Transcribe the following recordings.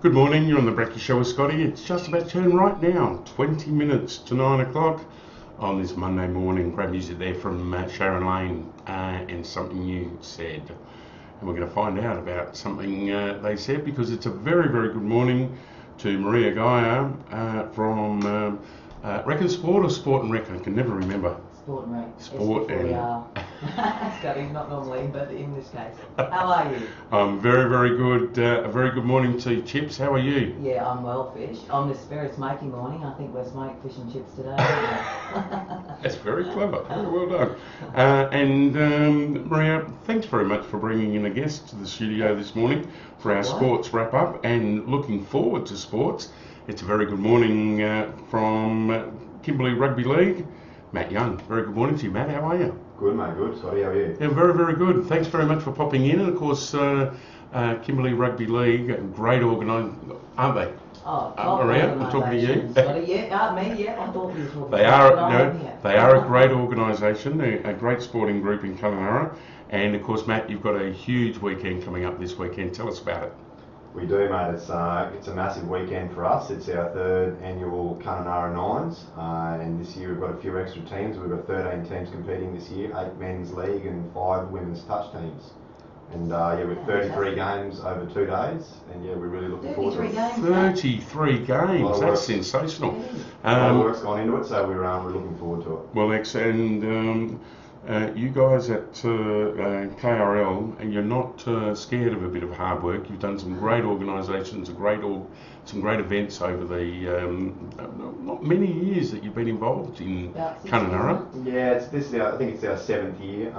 Good morning, you're on the Breaky Show with Scotty. It's just about to turn right now, 20 minutes to 9 o'clock on this Monday morning. Great music there from Sharon Lane and Something You Said. And we're going to find out about something they said, because it's a very, very good morning to Maria Gaia from Rec and Sport or Sport and Rec. I can never remember. Sport and Rec. Sport and... Scotty, not normally, but in this case. How are you? I'm very, very good. A very good morning to you, Chips. How are you? Yeah, I'm well, Fish. On this very smoky morning, I think we're smoked fish and chips today. That's very clever. Very well done. And Maria, thanks very much for bringing in a guest to the studio this morning for our sports wrap up, and looking forward to sports. It's a very good morning from Kimberley Rugby League. Matt Young. Very good morning to you, Matt. How are you? Good, mate. Good. Scotty, how are you? Yeah, very, very good. Thanks very much for popping in. And of course, Kimberley Rugby League, great organisation, aren't they? Oh, Maria, I'm talking to you. Scotty, yeah, me, yeah. I thought you were talking They are a great organisation, a great sporting group in Kununurra. And of course, Matt, you've got a huge weekend coming up this weekend. Tell us about it. We do, mate. It's a massive weekend for us. It's our third annual Kununurra Nines, and this year we've got a few extra teams. We've got 13 teams competing this year, 8 men's league and 5 women's touch teams. And with 33 games over 2 days, and we're really looking forward to it. 33 games, that's sensational. A lot of work's gone into it, so we're looking forward to it. Well, and you guys at KRL, and you're not scared of a bit of hard work. You've done some great organisations, some great events over the not many years that you've been involved in Kununurra. Yeah, I think it's our 7th year.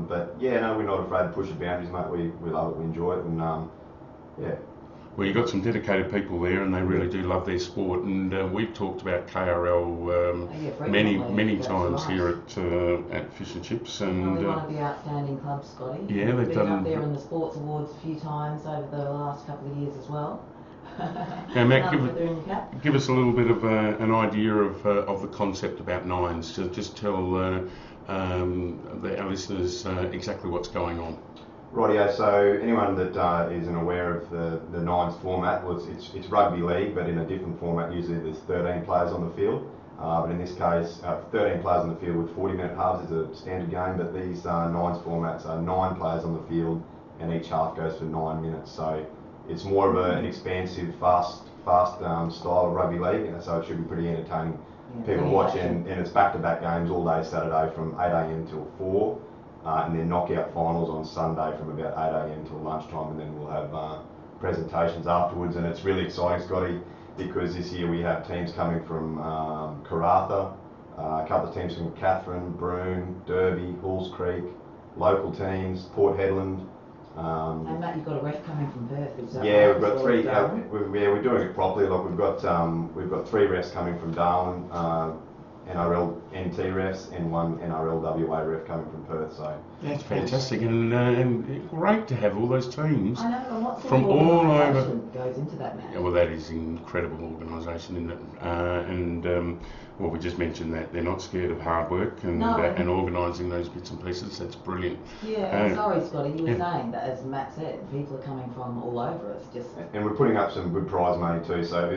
But we're not afraid to push the boundaries, mate. We love it, we enjoy it, and Well, you've got some dedicated people there, and they really do love their sport. And we've talked about KRL many times here at Fish and Chips. And probably one of the outstanding clubs, Scotty. Yeah, they've been done up there in the sports awards a few times over the last couple of years as well. Now, Matt, give us a little bit of an idea of the concept about Nines. Just tell our listeners exactly what's going on. Rightio, so anyone that isn't aware of the Nines format, well, it's rugby league, but in a different format. Usually there's 13 players on the field, but in this case, 13 players on the field with 40-minute halves is a standard game, but these Nines formats are 9 players on the field, and each half goes for 9 minutes. So it's more of an expansive, fast style of rugby league, and so it should be pretty entertaining. People watch, and it's back-to-back games all day Saturday from 8 a.m. till 4. And then knockout finals on Sunday from about 8 a.m. till lunchtime, and then we'll have presentations afterwards. And it's really exciting, Scotty, because this year we have teams coming from Karratha, a couple of teams from Katherine, Broome, Derby, Halls Creek, local teams, Port Hedland. And Matt, you've got a ref coming from Perth, is that yeah, right? We've got 3. We're doing it properly. Like we've got 3 refs coming from Darwin. NRL NT refs, and 1 NRL WA ref coming from Perth. So that's fantastic, and great to have all those teams. I know, and what's from all over goes into that, man. Yeah, well, that is an incredible organisation, isn't it? Well, we just mentioned that they're not scared of hard work and organising those bits and pieces. That's brilliant. Yeah, sorry, Scotty, you were saying that, as Matt said, people are coming from all over us. And we're putting up some good prize money too. So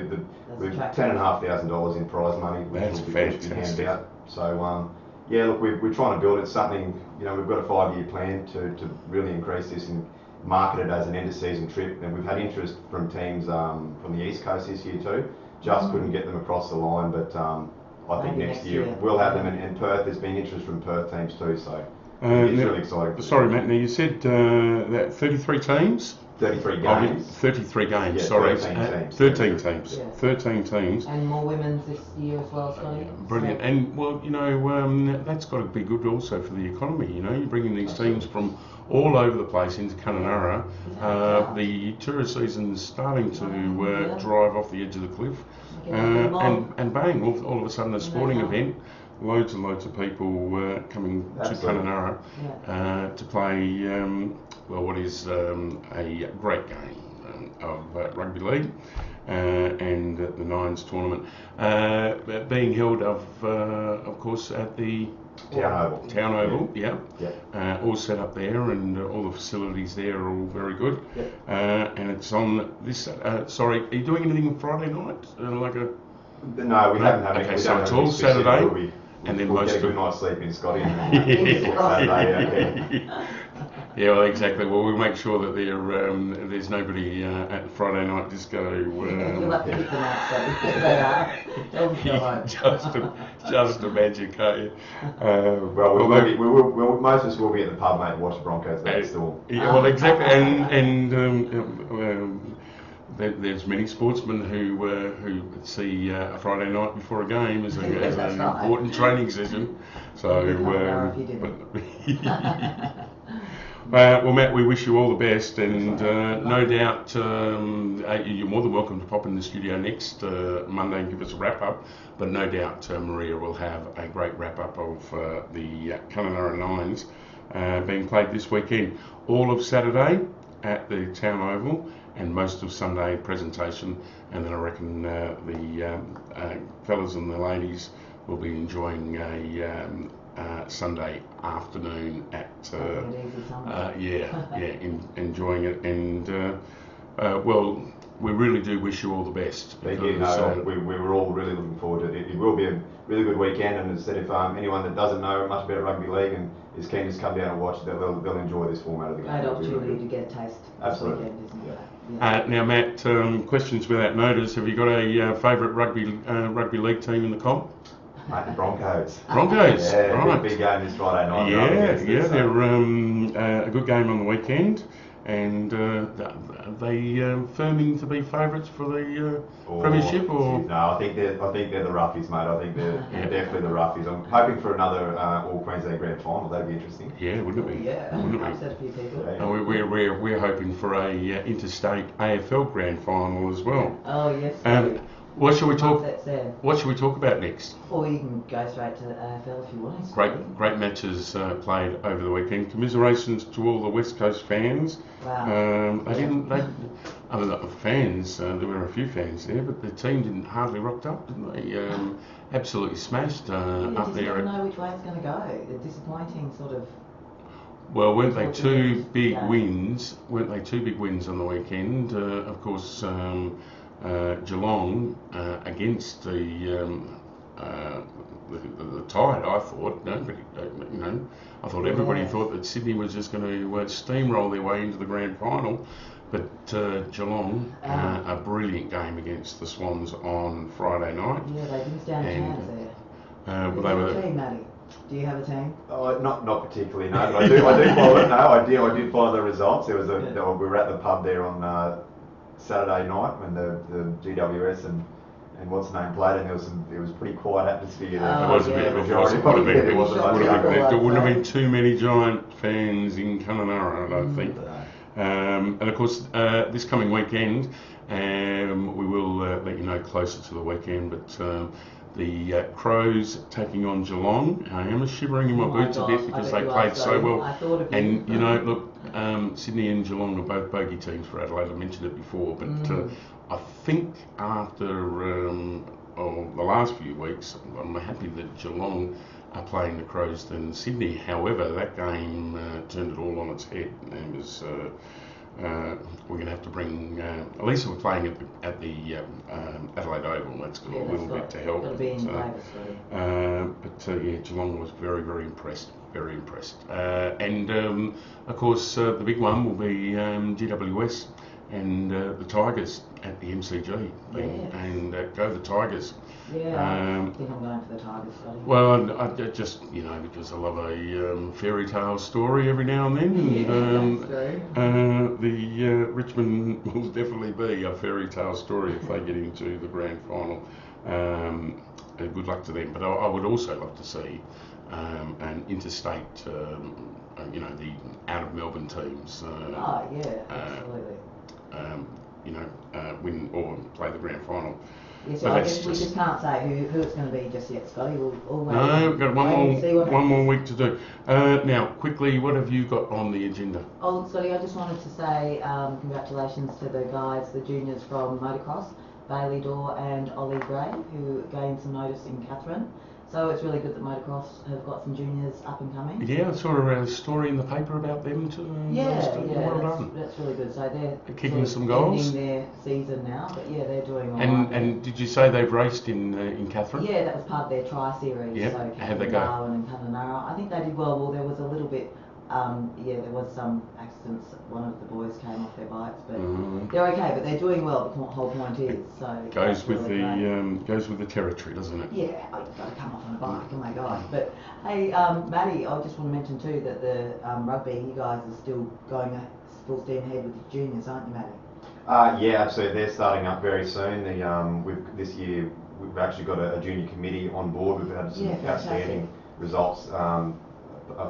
we've $10,500 in prize money, which that's will be fantastic. handed out. So look, we're trying to build it something. We've got a 5-year plan to really increase this and market it as an end-of-season trip. And we've had interest from teams from the East Coast this year too. Just couldn't get them across the line, but I think next year we'll have them. And Perth, there's been interest from Perth teams too. So it's really exciting. Sorry, Matt. Now you said that 33 teams. 33 games. 33 games, yeah, sorry. 13 teams. 13 teams. And more women's this year as well, Scotty. Brilliant. And, well, that's got to be good also for the economy. You're bringing these teams from all over the place into Kununurra. The tourist season's starting to drive off the edge of the cliff. And bang, all of a sudden a sporting event. Loads and loads of people coming to Kununurra to play, what is a great game. rugby league and the Nines tournament being held of course at the Town Oval. yeah. All set up there, and all the facilities there are all very good. And it's on this. Sorry, are you doing anything Friday night? Like a? No, we haven't had. Okay, so it's all Saturday, and then we'll most get a of good night's sleep in Scotty. Yeah, well, exactly. Well, we'll make sure that there's nobody at Friday night disco. You'll have to keep them out, so they are. Don't go home. just imagine, can't you? Well, most of us will be at the pub, mate, watch the Broncos. That's still. Yeah, well, exactly, and there's many sportsmen who see a Friday night before a game as an important training session. So, well, Matt, we wish you all the best, and no doubt you're more than welcome to pop in the studio next Monday and give us a wrap up. But no doubt Maria will have a great wrap up of the Kununurra Nines being played this weekend. All of Saturday at the Town Oval, and most of Sunday presentation, and then I reckon the fellas and the ladies will be enjoying a Sunday afternoon at enjoying it, and well, we really do wish you all the best. Thank you. We were all really looking forward to it. It will be a really good weekend, and instead if anyone that doesn't know much about rugby league and is keen to just come down and watch, they'll enjoy this format of the game. Great opportunity to get a taste this weekend, isn't it? Yeah. Now, Matt, questions without notice. Have you got a favourite rugby league team in the comp? Mate, the Broncos. Broncos, yeah, right. Big game this Friday night. They're a good game on the weekend, and they firming to be favourites for the premiership, or? No, I think they're the roughies, mate. I think they're definitely the roughies. I'm hoping for another All Queensland Grand Final. That'd be interesting. Yeah, wouldn't it be? Yeah, wouldn't it be? upset a few people. And we're hoping for a interstate AFL Grand Final as well. Oh yes. What shall we talk? There. What shall we talk about next? Or you can go straight to the AFL if you want. Great matches played over the weekend. Commiserations to all the West Coast fans. Wow. The fans. There were a few fans there, but the team didn't hardly rocked up, didn't they? Absolutely smashed up there. You just don't know which way it's going to go. The disappointing sort of. Well, weren't they two big wins? Weren't they two big wins on the weekend? Of course. Geelong against the Tide. I thought nobody, I thought everybody thought that Sydney was just going to steamroll their way into the grand final, but Geelong, a brilliant game against the Swans on Friday night. Yeah, they didn't stand a chance there. Well, they were. Team, Matty. Do you have a team? Oh, not particularly, no. But I do follow it. No, I did follow the results. There was we were at the pub there on Saturday night when the GWS and what's the name played, and it was pretty quiet atmosphere. There was a bit of a majority. There wouldn't have been too many Giant fans in Kununurra, I don't think. And of course, this coming weekend, we will let you know closer to the weekend, but the Crows taking on Geelong. I am shivering in my boots a bit because they played so well. And look, Sydney and Geelong are both bogey teams for Adelaide. I mentioned it before, but I think after the last few weeks, I'm happy that Geelong are playing the Crows than Sydney. However, that game turned it all on its head. It was. We're going to have to bring. At least we're playing at the Adelaide Oval. That's got a little bit to help. But Geelong was very, very impressed. Very impressed. And of course, the big one will be GWS and the Tigers at the MCG. And go the Tigers. Yeah, I think I'm going for the Tigers. Well, I just, because I love a fairy tale story every now and then. The Richmond will definitely be a fairy tale story if they get into the grand final. Good luck to them. But I would also love to see an interstate, the out of Melbourne teams. Absolutely. Win or play the grand final. Yes, But I that's guess we just can't say who it's going to be just yet, Scotty. We'll wait. No, we've got wait and see what one more happens. week to do. Now, quickly, what have you got on the agenda? Oh, Scotty, I just wanted to say congratulations to the guys, the juniors from motocross, Bailey Dorr and Ollie Gray, who gained some notice in Catherine. So it's really good that motocross have got some juniors up and coming. Yeah, I saw a story in the paper about them too. Well done. That's really good. So they're Kicking sort of some goals. ending their season now, but yeah, they're doing all And right. and did you say they've raced in Catherine? Yeah, that was part of their tri-series. Yeah. So How'd they go? Darwin and Kununurra. I think they did well. Well, there was a little bit, there was some accidents. One of the boys came off their bikes, but they're okay. But they're doing well. The whole point is, so Goes with really goes with the territory, doesn't it? yeah, you've got to come off on a bike, oh my god. But hey, Maddie, I just want to mention too that the rugby, you guys are still going full steam ahead with the juniors, aren't you, Maddie? Yeah, absolutely. They're starting up very soon. This year we've actually got a junior committee on board. We've had some outstanding results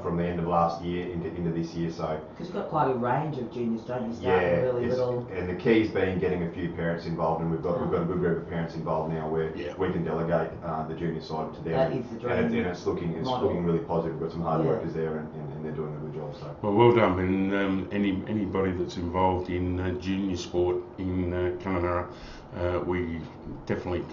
from the end of last year into this year. So because you've got quite a range of juniors, don't you? Starting really little. And the key's been getting a few parents involved, and we've got a good group of parents involved now where we can delegate the junior side to them. That is the dream. And it's looking really positive. We've got some hard workers there, and they're doing a good job. So well done. And anybody that's involved in junior sport in Kununurra, we definitely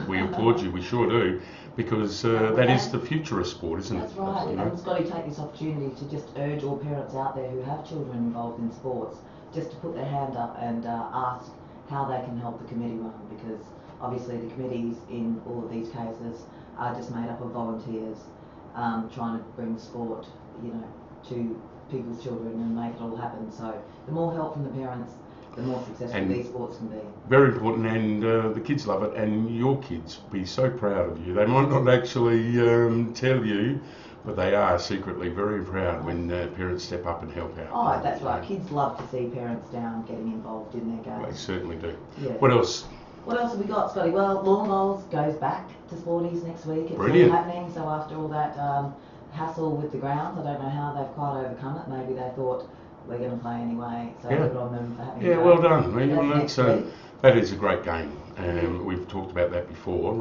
we applaud you. We sure do, because that is the future of sport, isn't That's it? right. And Scotty, take this opportunity to just urge all parents out there who have children involved in sports just to put their hand up and ask how they can help the committee run, because obviously the committees in all of these cases are just made up of volunteers trying to bring sport, to people's children and make it all happen. So the more help from the parents, the more successful these sports can be. Very important, and the kids love it, and your kids be so proud of you. They might not actually tell you, but they are secretly very proud when parents step up and help out. Oh, that's right. Kids love to see parents down getting involved in their games. They certainly do. Yeah. What else? What else have we got, Scotty? Well, lawn bowls goes back to Sporties next week. It's Brilliant. all happening. So after all that hassle with the grounds, I don't know how they've quite overcome it. Maybe they thought we're going to play anyway, so good on them for having Yeah, well done. That is a great game. We've talked about that before.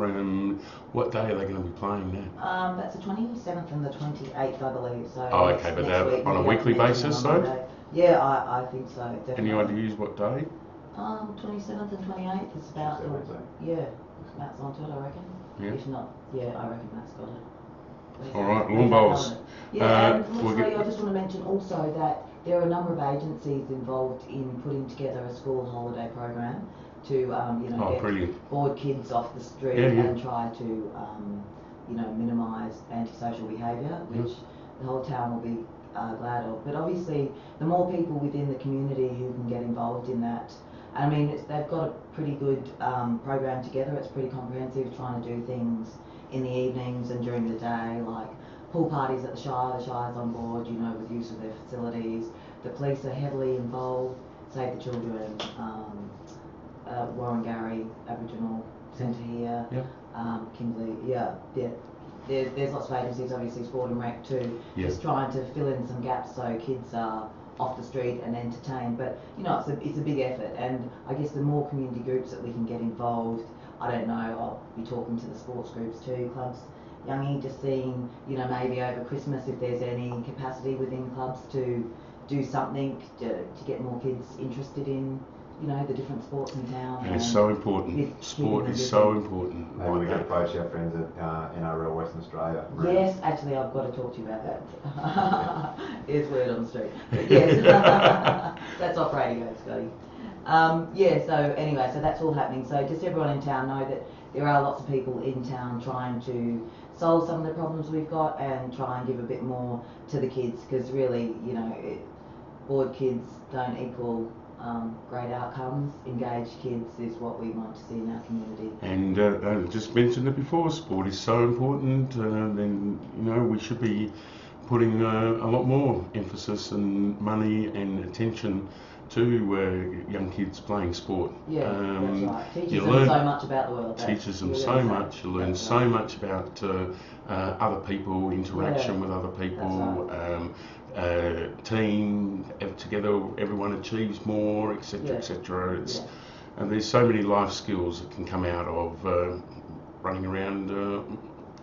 What day are they going to be playing now? That's the 27th and the 28th, I believe. So okay, but they're on a weekly basis, though? Yeah, I think so, definitely. Any ideas what day? 27th and 28th is about, that's onto it, I reckon. Yeah. If not, I reckon that's got it. All right, lawn bowls. Yeah, and I just want to mention also that there are a number of agencies involved in putting together a school holiday program to, get brilliant. bored kids off the street and try to, minimise antisocial behaviour, which the whole town will be glad of. But obviously, the more people within the community who can get involved in that, I mean, they've got a pretty good program together. It's pretty comprehensive, trying to do things in the evenings and during the day, like pool parties at the Shire. The Shire's on board, with use of their facilities. The police are heavily involved. Save the Children, Warren-Garry Aboriginal Centre here, Kimberley, There's lots of agencies, obviously Sport and Rec too, just trying to fill in some gaps so kids are off the street and entertained. But it's a big effort, and I guess the more community groups that we can get involved, I don't know, I'll be talking to the sports groups too, clubs, Youngie, just seeing, maybe over Christmas if there's any capacity within clubs to do something to get more kids interested in, the different sports in town. And it's so important. Sport is so important. Maybe we can approach our friends at NRL Western Australia. Yes, actually, I've got to talk to you about that. Here's word on the street. But yes, that's off radio, Scotty. So anyway, so that's all happening. So just everyone in town know that there are lots of people in town trying to solve some of the problems we've got and try and give a bit more to the kids, because really, bored kids don't equal great outcomes. Engaged kids is what we want to see in our community. And I just mentioned it before, sport is so important, and we should be putting a lot more emphasis and money and attention to young kids playing sport. Yeah, that's right. Teaches them so much about the world. Teaches them so much. You learn so much about other people, interaction with other people, team together. Everyone achieves more, etc., etc. and there's so many life skills that can come out of running around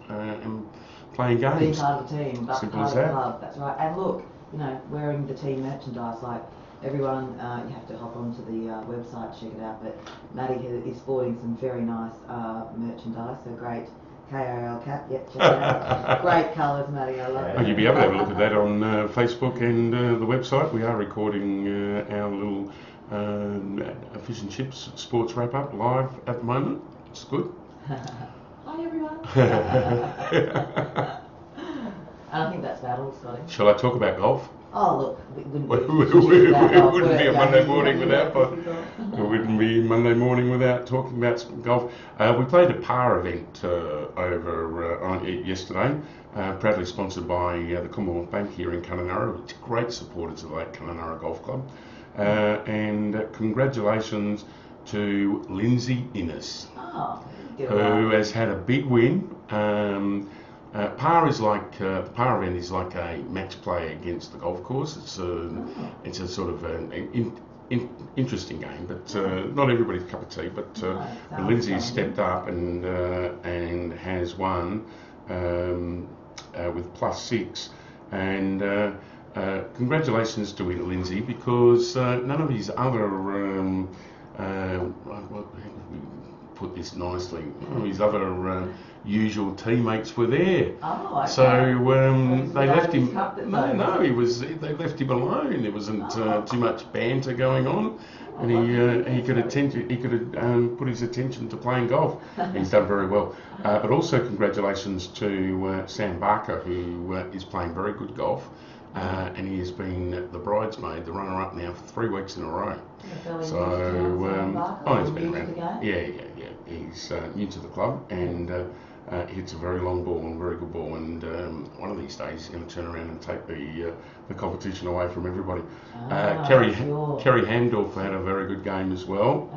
and playing games. Being part of the team, but Simple part as of the that. club, that's right. And look, you know, wearing the team merchandise, like everyone, you have to hop onto the website, check it out, but Maddie is sporting some very nice merchandise, so great KRL cap, yep, check it out. Great colours, Maddie, I love it. Oh, you'll be able to have a look at that on Facebook and the website. We are recording our little Fish and Chips sports wrap up live at the moment. It's good. Hi everyone. And I think that's about all, Scotty. Shall I talk about golf? Oh look, it wouldn't be, It wouldn't be a Monday morning without, but it wouldn't be Monday morning without talking about golf. We played a par event over yesterday, proudly sponsored by the Commonwealth Bank here in Kununurra, which are great supporters of that Kununurra Golf Club. And congratulations to Lindsay Innes, who has had a big win. Par is like the par event is like a match play against the golf course. It's a sort of an interesting game, but not everybody's cup of tea. But Lindsay stepped up and has won with +6, and congratulations to Lindsay, because none of his other put this nicely, his other usual teammates were there. Oh, okay. So they left him. No, they left him alone. There wasn't too much banter going on, and he could have put his attention to playing golf. He's done very well. But also congratulations to Sam Barker, who is playing very good golf. And he has been the bridesmaid, the runner-up now for 3 weeks in a row. So, he's been around. Yeah. He's new to the club, and hits a very long ball and very good ball. And one of these days, he's going to turn around and take the competition away from everybody. Kerry Handorf had a very good game as well,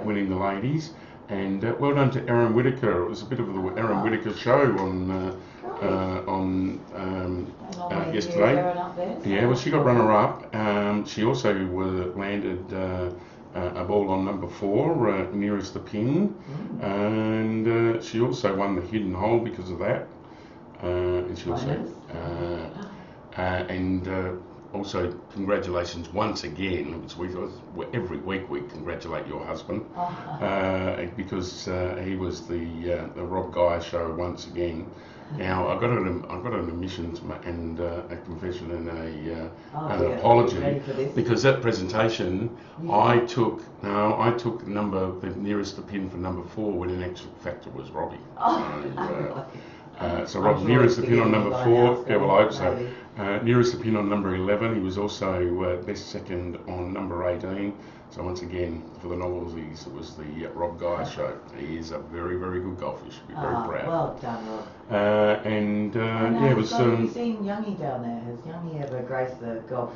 winning the ladies. And well done to Erin Whittaker. It was a bit of the Erin Whittaker show on yesterday. Yeah, well, she got runner-up. She also landed a ball on number 4, nearest the pin, and she also won the hidden hole because of that. And she also also congratulations once again. Every week we congratulate your husband because he was the Rob Guy show once again. Now I've got an admission and a confession and an apology, because that presentation I took the nearest the pin for number 4 when in actual fact it was Robbie. So Rob nearest the pin on number 4. Yeah, well I hope so. Nearest the pin on number 11. He was also best second on number 18. So once again, for the novelties, it was the Rob Guy show. He is a very, very good golfer. You should be very proud. Well done, Rob. It was. Have you seen Youngie down there? Has Youngie ever graced the golf?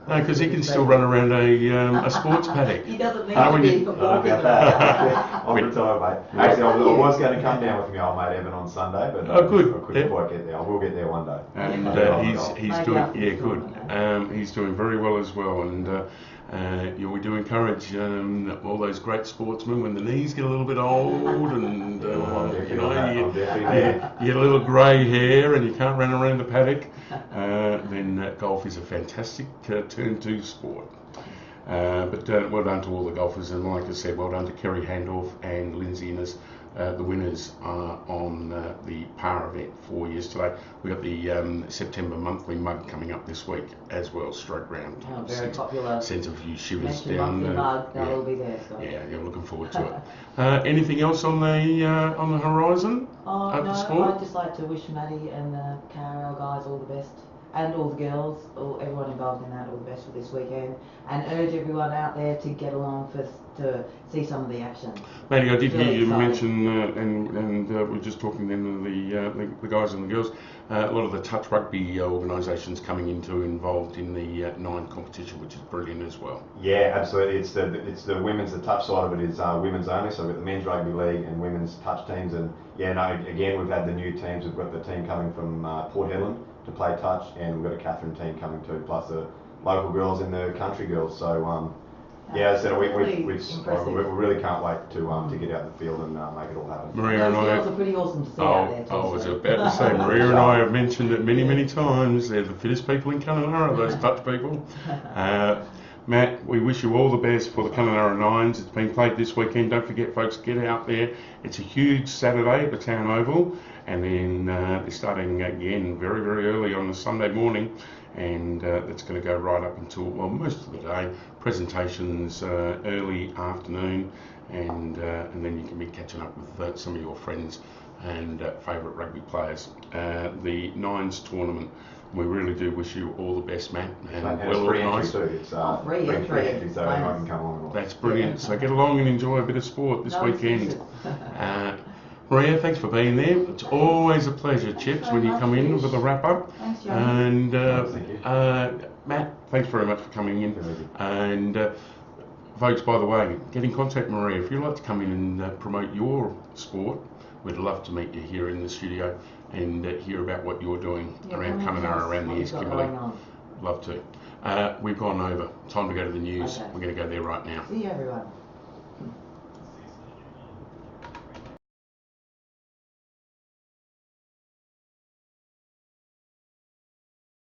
No, because he can still run around a sports paddock. He doesn't need to be walking around. I'm retired, mate. Actually, I was going to come down with my old mate Evan on Sunday, but I couldn't quite get there. I will get there one day. And he's doing good. He's doing very well as well, and we do encourage all those great sportsmen, when the knees get a little bit old and you get a little grey hair and you can't run around the paddock, then golf is a fantastic turn 2 sport. But well done to all the golfers, and like I said, well done to Kerry Handorf and Lindsay Innes, the winners on the par event for yesterday. We got the September monthly mug coming up this week as well, stroke round. Very popular. Sends a few shivers down. Mug, that will be there. So. Yeah, you're looking forward to it. Anything else on the horizon? No, sport? I'd just like to wish Maddie and the KRL guys all the best. And all the girls, everyone involved in that, all the best for this weekend, and urge everyone out there to get along to see some of the action. Maddie, I did hear you mention, and we were just talking then to the guys and the girls, a lot of the touch rugby organisations coming involved in the 9 competition, which is brilliant as well. Yeah, absolutely. It's the women's, the touch side of it is women's only, so we've got the men's rugby league and women's touch teams, and again we've had the new teams. We've got the team coming from Port Hedland to play touch, and we've got a Catherine team coming too, plus the local girls and the country girls. So Yeah, as I said, we impressive. really can't wait to get out in the field and make it all happen. Maria and Those I. girls are pretty awesome to see out there too. I was about to say, Maria and I have mentioned it many times. They're the fittest people in Kununurra, those touch people. Matt, we wish you all the best for the Kununurra Nines. It's been played this weekend. Don't forget, folks, get out there. It's a huge Saturday at the Town Oval, and then they're starting again very early on the Sunday morning, and it's going to go right up until, well, most of the day. Presentations early afternoon, and then you can be catching up with some of your friends and favourite rugby players. The Nines tournament. We really do wish you all the best, Matt, and well organised. It's free entry, so anyone can come along. That's brilliant. So get along and enjoy a bit of sport this weekend. Maria, thanks for being there. It's always a pleasure, Chips, when you come in with a wrap up. Thanks, Johnny. And Matt, thanks very much for coming in. And folks, by the way, get in contact with Maria if you'd like to come in and promote your sport. We'd love to meet you here in the studio and hear about what you're doing around Kununurra, around the East Kimberley. Love to. We've gone over. Time to go to the news. Okay. We're going to go there right now. See you, everyone.